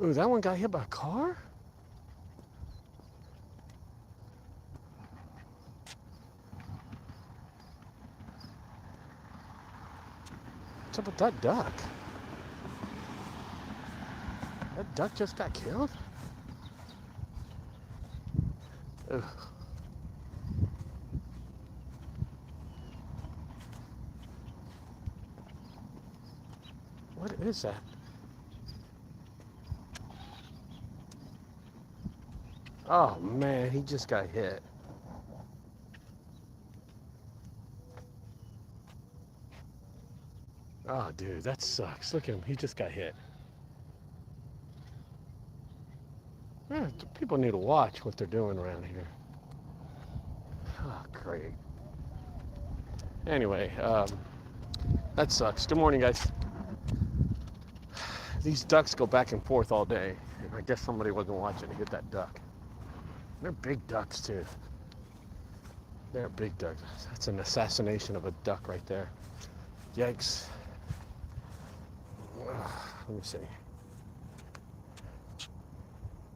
Ooh, that one got hit by a car? What's up with that duck? That duck just got killed? Ugh. What is that? Oh man, he just got hit. Oh dude, that sucks. Look at him, he just got hit. Yeah, people need to watch what they're doing around here. Oh, great. Anyway, that sucks. Good morning, guys. These ducks go back and forth all day. And I guess somebody wasn't watching to hit that duck. They're big ducks, too. They're big ducks. That's an assassination of a duck right there. Yikes. Let me see.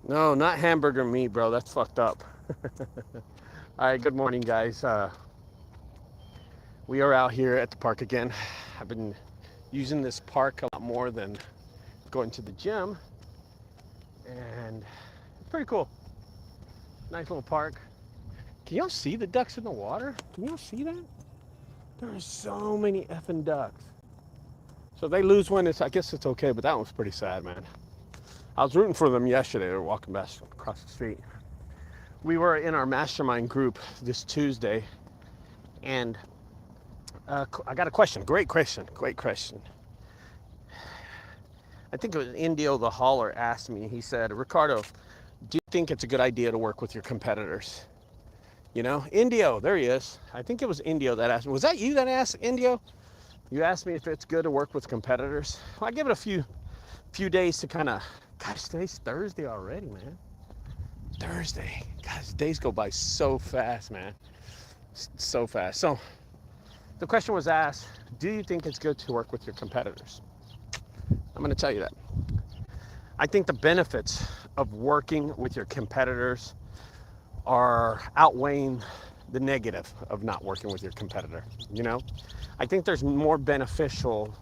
No, not hamburger meat, bro. That's fucked up. All right, good morning, guys. We are out here at the park again. I've been using this park a lot more than going to the gym, and it's pretty cool. Nice little park. Can y'all see the ducks in the water? Can y'all see that? There are so many effing ducks. So if they lose one, I guess it's okay, but that one's pretty sad, man. I was rooting for them yesterday. They were walking back across the street. We were in our mastermind group this Tuesday, and I got a question. Great question. I think it was Indio the Hauler asked me, he said, Ricardo, do you think it's a good idea to work with your competitors? You know, Indio, there he is. I think it was Indio that asked me. Was that you that asked, Indio? You asked me if it's good to work with competitors. Well, I give it a few days to kind of, gosh, today's Thursday already, man. Thursday. Gosh, days go by so fast, man. So fast. So the question was asked, do you think it's good to work with your competitors? I'm going to tell you that. I think the benefits of working with your competitors are outweighing the negative of not working with your competitor. You know, I think there's more beneficial.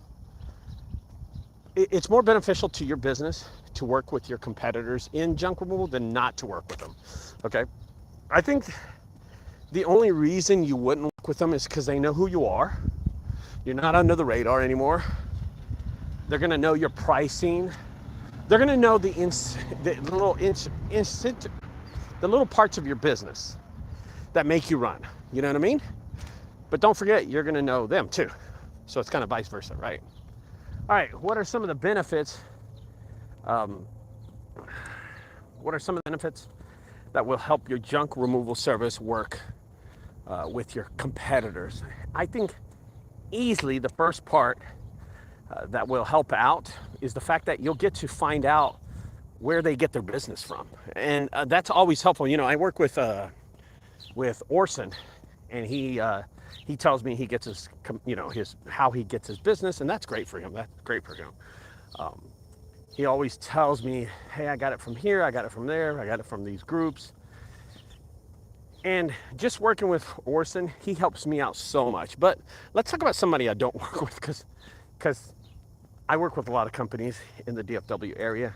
It's more beneficial to your business to work with your competitors in junk removal than not to work with them. Okay. I think the only reason you wouldn't work with them is because they know who you are. You're not under the radar anymore. They're going to know your pricing. They're going to know the little parts of your business that make you run. You know what I mean? But don't forget, you're going to know them too. So it's kind of vice versa, right? All right, what are some of the benefits? What are some of the benefits that will help your junk removal service work with your competitors? I think easily the first part that will help out is the fact that you'll get to find out where they get their business from, and that's always helpful. You know, I work with Orson, and he tells me he gets his, you know, how he gets his business, and that's great for him. That's great for him. He always tells me, hey, I got it from here, I got it from there, I got it from these groups. And just working with Orson, he helps me out so much. But let's talk about somebody I don't work with, because I work with a lot of companies in the DFW area.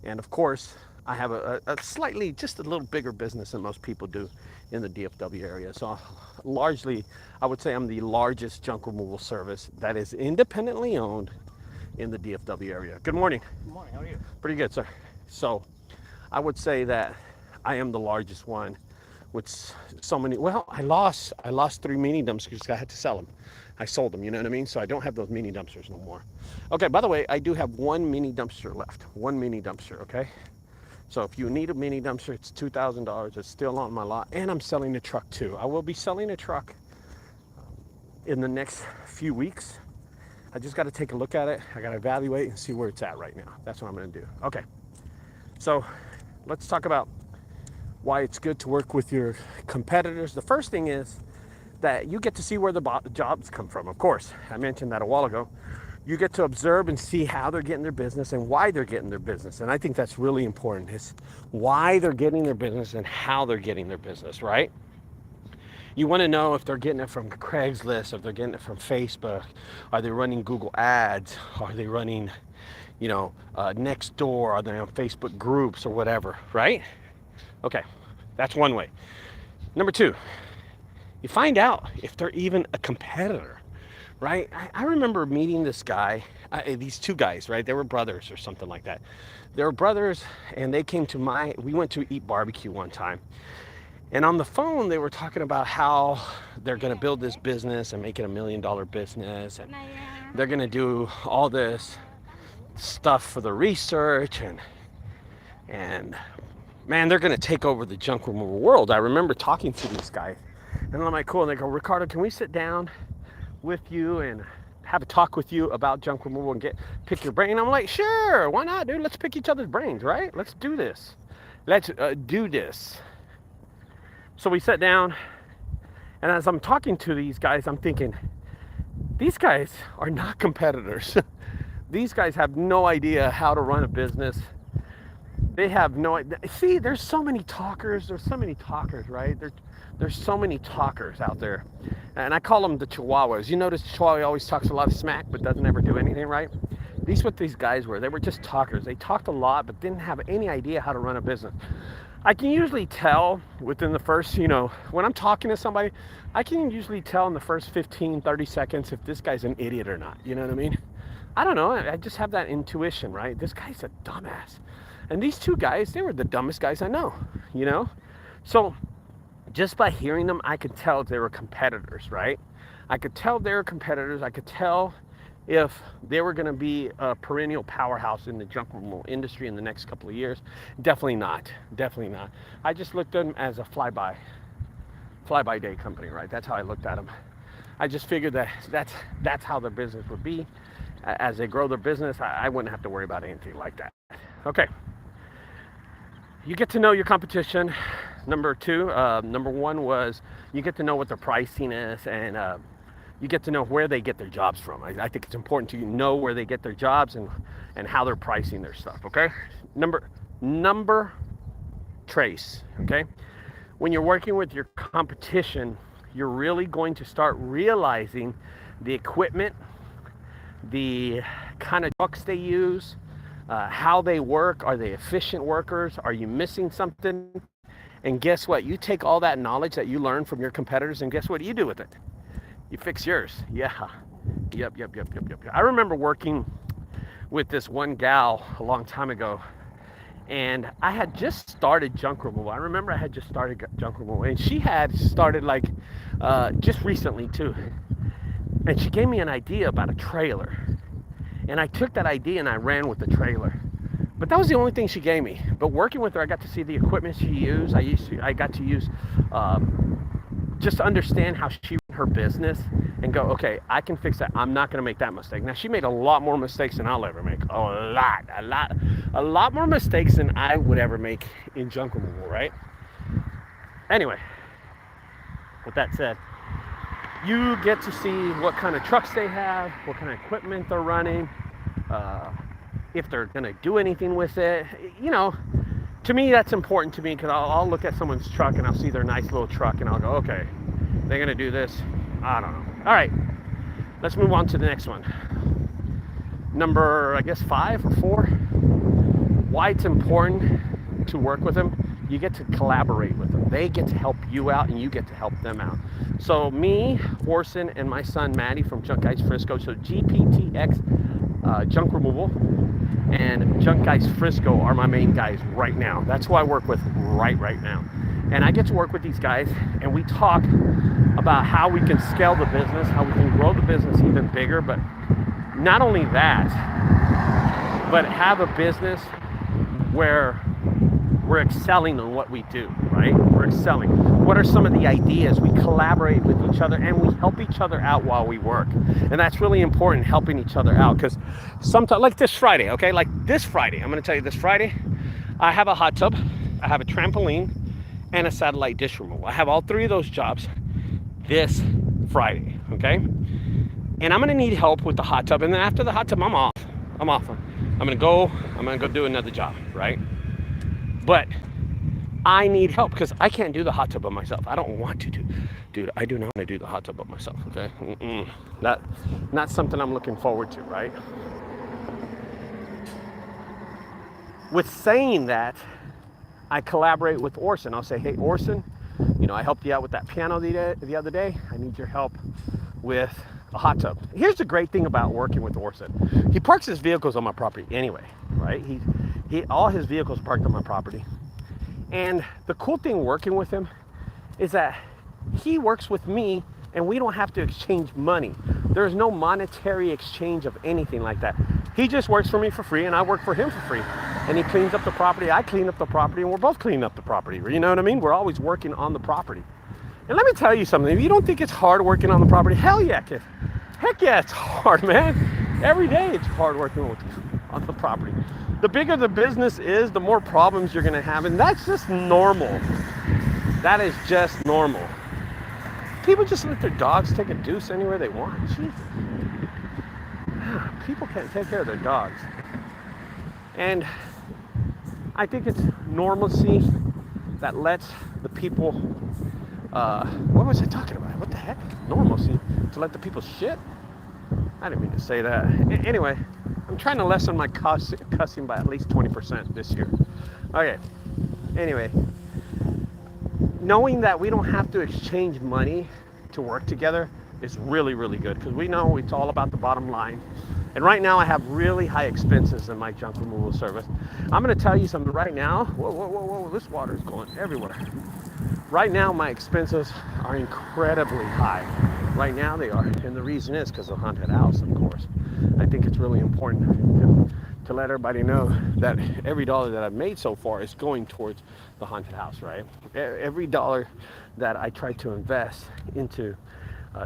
And of course, I have a slightly, just a little bigger business than most people do in the DFW area. So largely, I would say I'm the largest junk removal service that is independently owned in the DFW area. Good morning. Good morning, how are you? Pretty good, sir. So I would say that I am the largest one with so many. Well, I lost 3 mini dumpsters because I had to sell them. I sold them, you know what I mean? So I don't have those mini dumpsters no more. Okay, by the way, I do have 1 mini dumpster left. 1 mini dumpster, okay? So if you need a mini dumpster, it's $2,000. It's still on my lot. And I'm selling a truck too. I will be selling a truck in the next few weeks. I just got to take a look at it. I got to evaluate and see where it's at right now. That's what I'm going to do. Okay. So let's talk about why it's good to work with your competitors. The first thing is that you get to see where the jobs come from. Of course, I mentioned that a while ago. You get to observe and see how they're getting their business and why they're getting their business. And I think that's really important, is why they're getting their business and how they're getting their business, right? You want to know if they're getting it from Craigslist, if they're getting it from Facebook. Are they running Google ads? Are they running, next door? Are they on Facebook groups or whatever, right? Okay, that's one way. Number two, you find out if they're even a competitor, right? I remember meeting this guy, these two guys, right? They were brothers or something like that. They were brothers, and they came to we went to eat barbecue one time. And on the phone, they were talking about how they're going to build this business and make it $1 million business. And they're going to do all this stuff for the research. And man, they're going to take over the junk removal world. I remember talking to these guys. And I'm like, cool. And they go, Ricardo, can we sit down with you and have a talk with you about junk removal and pick your brain? I'm like, sure, why not, dude? Let's pick each other's brains, right? Let's do this. Let's do this. So we sat down, and as I'm talking to these guys, I'm thinking, these guys are not competitors. These guys have no idea how to run a business. They have no idea. See, there's so many talkers. There's so many talkers, right? There's so many talkers out there. And I call them the Chihuahuas. You notice Chihuahua always talks a lot of smack, but doesn't ever do anything, right? These what these guys were. They were just talkers. They talked a lot, but didn't have any idea how to run a business. I can usually tell within the first, when I'm talking to somebody, I can usually tell in the first 15, 30 seconds if this guy's an idiot or not. You know what I mean? I don't know. I just have that intuition, right? This guy's a dumbass. And these two guys, they were the dumbest guys I know, So just by hearing them, I could tell they were competitors, right? I could tell they were competitors. I could tell if they were going to be a perennial powerhouse in the junk removal industry in the next couple of years. Definitely not. I just looked at them as a fly-by day company, right? That's how I looked at them. I just figured that's how their business would be. As they grow their business, I wouldn't have to worry about anything like that. Okay. You get to know your competition. Number one was you get to know what their pricing is, and you get to know where they get their jobs from. I think it's important to know where they get their jobs and how they're pricing their stuff, okay? Number trace, okay? When you're working with your competition, you're really going to start realizing the equipment, the kind of trucks they use, how they work. Are they efficient workers? Are you missing something? And guess what? You take all that knowledge that you learn from your competitors, and guess what you do with it? You fix yours. Yeah. Yep. I remember working with this one gal a long time ago, and I had just started junk removal. And she had started just recently too. And she gave me an idea about a trailer. And I took that idea and I ran with the trailer. But that was the only thing she gave me. But working with her, I got to see the equipment she used. I got to use just to understand how she ran her business and go, okay, I can fix that. I'm not going to make that mistake. Now, she made a lot more mistakes than I'll ever make. A lot more mistakes than I would ever make in junk removal, right? Anyway, with that said, you get to see what kind of trucks they have, what kind of equipment they're running, if they're going to do anything with it. To me, that's important to me, because I'll look at someone's truck and I'll see their nice little truck and I'll go, okay, they're going to do this. I don't know. All right, let's move on to the next one. Number, 5 or 4. Why it's important to work with them. You get to collaborate with them. They get to help you out and you get to help them out. So me, Orson, and my son Maddie from Junk Guys Frisco, so GPTX Junk Removal and Junk Guys Frisco are my main guys right now. That's who I work with right now. And I get to work with these guys, and we talk about how we can scale the business, how we can grow the business even bigger, but not only that, but have a business where we're excelling on what we do, right? We're excelling. What are some of the ideas? We collaborate with each other and we help each other out while we work. And that's really important, helping each other out, because sometimes, like this Friday, okay? Like this Friday, I'm gonna tell you this Friday, I have a hot tub, I have a trampoline, and a satellite dish removal. I have all 3 of those jobs this Friday, okay? And I'm gonna need help with the hot tub. And then after the hot tub, I'm off. I'm gonna go do another job, right? But I need help because I can't do the hot tub by myself. I don't want to do, dude. I do not want to do the hot tub by myself. Okay, that not something I'm looking forward to, right? With saying that, I collaborate with Orson. I'll say, hey, Orson, I helped you out with that piano the other day. I need your help with a hot tub. Here's the great thing about working with Orson. He parks his vehicles on my property anyway, right? All his vehicles are parked on my property. And the cool thing working with him is that he works with me and we don't have to exchange money. There's no monetary exchange of anything like that. He just works for me for free and I work for him for free. And he cleans up the property, I clean up the property, and we're both cleaning up the property. You know what I mean? We're always working on the property. And let me tell you something, if you don't think it's hard working on the property, hell yeah, kid. Heck yeah, it's hard, man. Every day it's hard working on the property. The bigger the business is, the more problems you're gonna have, and that's just normal. That is just normal. People just let their dogs take a deuce anywhere they want. Jesus. People can't take care of their dogs. And I think it's normalcy that lets the people, what was I talking about? What the heck? Normalcy to let the people shit? I didn't mean to say that. Anyway, I'm trying to lessen my cussing by at least 20% this year. Okay, anyway, knowing that we don't have to exchange money to work together is really, really good because we know it's all about the bottom line. And right now I have really high expenses in my junk removal service. I'm gonna tell you something right now. Whoa, this water is going everywhere. Right now my expenses are incredibly high. Right now they are, and the reason is because of the haunted house, of course. I think it's really important to let everybody know that every dollar that I've made so far is going towards the haunted house, right? Every dollar that I try to invest into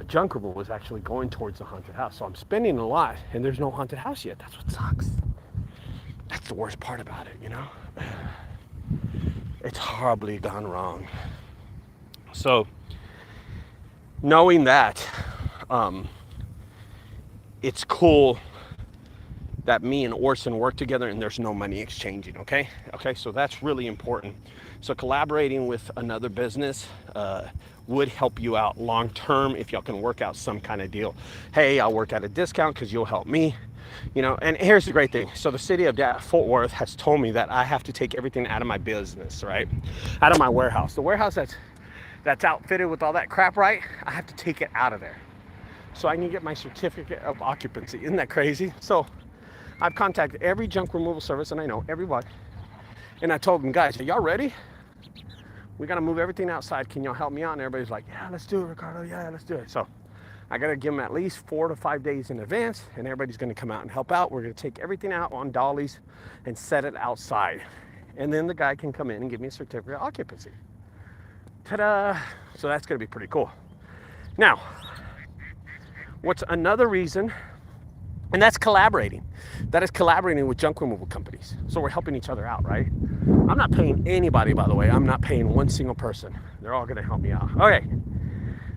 junk removal was actually going towards the haunted house. So I'm spending a lot and there's no haunted house yet. That's what sucks. That's the worst part about it, It's horribly gone wrong. So knowing that, it's cool that me and Orson work together and there's no money exchanging, okay? Okay, so that's really important. So collaborating with another business would help you out long term if y'all can work out some kind of deal. Hey, I'll work at a discount because you'll help me. And here's the great thing. So the city of Fort Worth has told me that I have to take everything out of my business, right? Out of my warehouse. The warehouse that's outfitted with all that crap, right? I have to take it out of there. So I need to get my certificate of occupancy. Isn't that crazy? So I've contacted every junk removal service, and I know everybody. And I told them, guys, are y'all ready? We got to move everything outside. Can y'all help me out? And everybody's like, yeah, let's do it, Ricardo. Yeah, let's do it. So I got to give them at least 4 to 5 days in advance, and everybody's going to come out and help out. We're going to take everything out on dollies and set it outside. And then the guy can come in and give me a certificate of occupancy. Ta-da! So that's going to be pretty cool. Now, what's another reason? And that's collaborating. That is collaborating with junk removal companies. So we're helping each other out, right? I'm not paying anybody, by the way. I'm not paying one single person. They're all gonna help me out. Okay,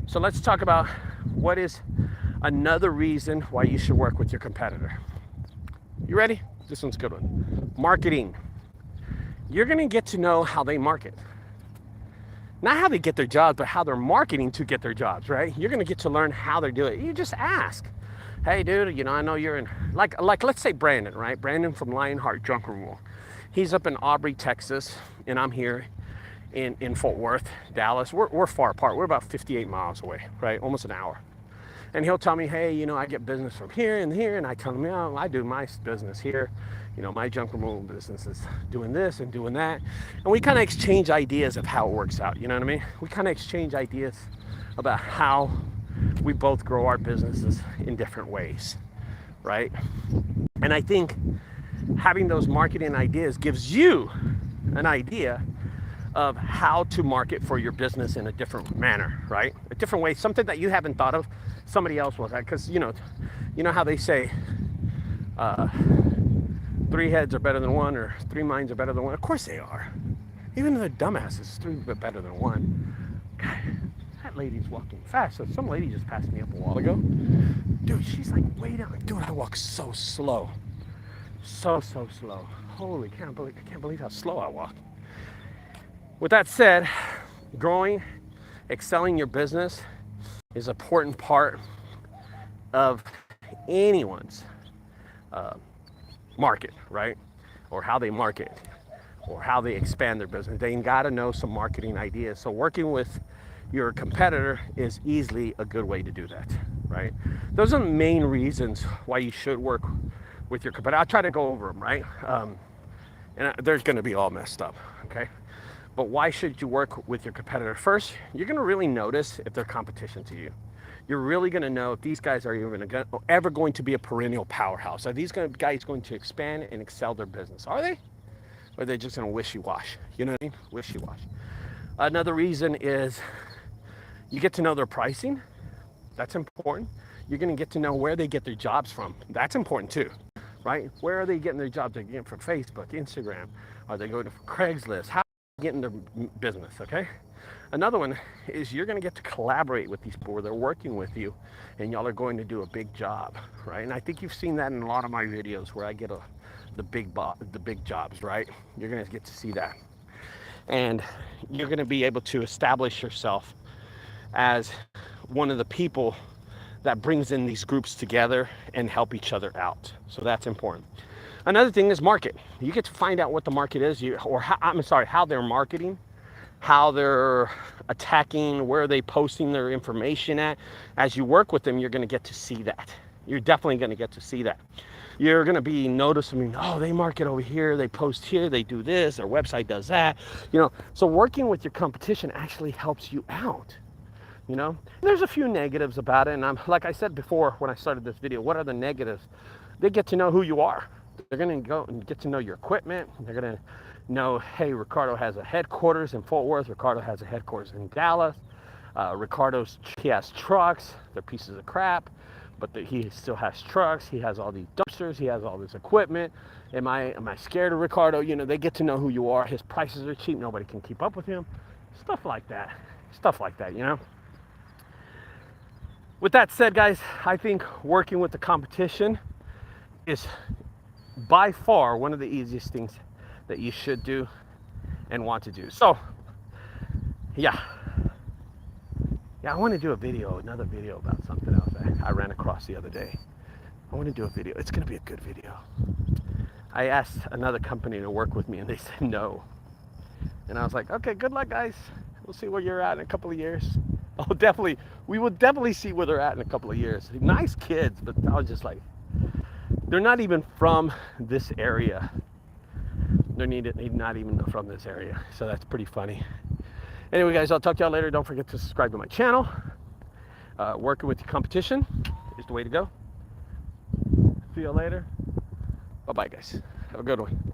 so let's talk about what is another reason why you should work with your competitor. You ready? This one's a good one. Marketing. You're gonna get to know how they market. Not how they get their jobs, but how they're marketing to get their jobs, right? You're gonna get to learn how they do it. You just ask. Hey dude, I know you're in, like let's say Brandon, right? Brandon from Lionheart Junk Removal. He's up in Aubrey, Texas, and I'm here in Fort Worth, Dallas. We're far apart. We're about 58 miles away, right? Almost an hour. And he'll tell me, hey, I get business from here and here, and I tell him, I do my business here. My junk removal business is doing this and doing that. And we kind of exchange ideas of how it works out, you know what I mean? We kind of exchange ideas about how we both grow our businesses in different ways, right? And I think having those marketing ideas gives you an idea of how to market for your business in a different manner, right? A different way, something that you haven't thought of, somebody else will have, because you know how they say 3 heads are better than one, or 3 minds are better than one. Of course they are. Even the dumbasses, 3 are better than one. God, that lady's walking fast. So some lady just passed me up a while ago. Dude, she's like way down. Dude, I walk so slow. So slow. Holy, I can't believe how slow I walk. With that said, growing, excelling your business is an important part of anyone's market, right? Or how they market, or how they expand their business. They got to know some marketing ideas. So working with your competitor is easily a good way to do that, right? Those are the main reasons why you should work with your competitor. I'll try to go over them, right? And there's going to be all messed up, okay? But why should you work with your competitor? First, you're going to really notice if they're competition to you. You're really going to know if these guys are ever going to be a perennial powerhouse. Are these guys going to expand and excel their business? Are they? Or are they just going to wishy-wash? You know what I mean? Wishy-wash. Another reason is you get to know their pricing. That's important. You're going to get to know where they get their jobs from. That's important too, right? Where are they getting their jobs? They're getting from Facebook, Instagram. Are they going to Craigslist? How are they getting their business, okay? Another one is you're going to get to collaborate with these people where they're working with you and y'all are going to do a big job, right? And I think you've seen that in a lot of my videos where I get the big jobs, right? You're going to get to see that. And you're going to be able to establish yourself as one of the people that brings in these groups together and help each other out. So that's important. Another thing is market. You get to find out what the market is, how they're marketing, how they're attacking, where are they posting their information at. As you work with them, you're going to get to see that. You're definitely going to get to see that. You're going to be noticing, oh, they market over here, they post here, they do this, their website does that. So working with your competition actually helps you out. There's a few negatives about it, and like I said before when I started this video, what are the negatives? They get to know who you are. They're going to go and get to know your equipment. They're going to know, hey, Ricardo has a headquarters in Fort Worth. Ricardo has a headquarters in Dallas. He has trucks. They're pieces of crap, but he still has trucks. He has all these dumpsters. He has all this equipment. Am I scared of Ricardo? They get to know who you are. His prices are cheap. Nobody can keep up with him. Stuff like that. With that said, guys, I think working with the competition is by far one of the easiest things that you should do and want to do. So, yeah, I want to do another video about something else I ran across the other day. I want to do a video. It's going to be a good video. I asked another company to work with me, and they said no. And I was like, okay, good luck, guys. We'll see where you're at in a couple of years. We will definitely see where they're at in a couple of years. Nice kids, but I was just like, they're not even from this area. They're not even from this area. So that's pretty funny. Anyway, guys, I'll talk to y'all later. Don't forget to subscribe to my channel. Working with your competition is the way to go. See you later. Bye-bye, guys. Have a good one.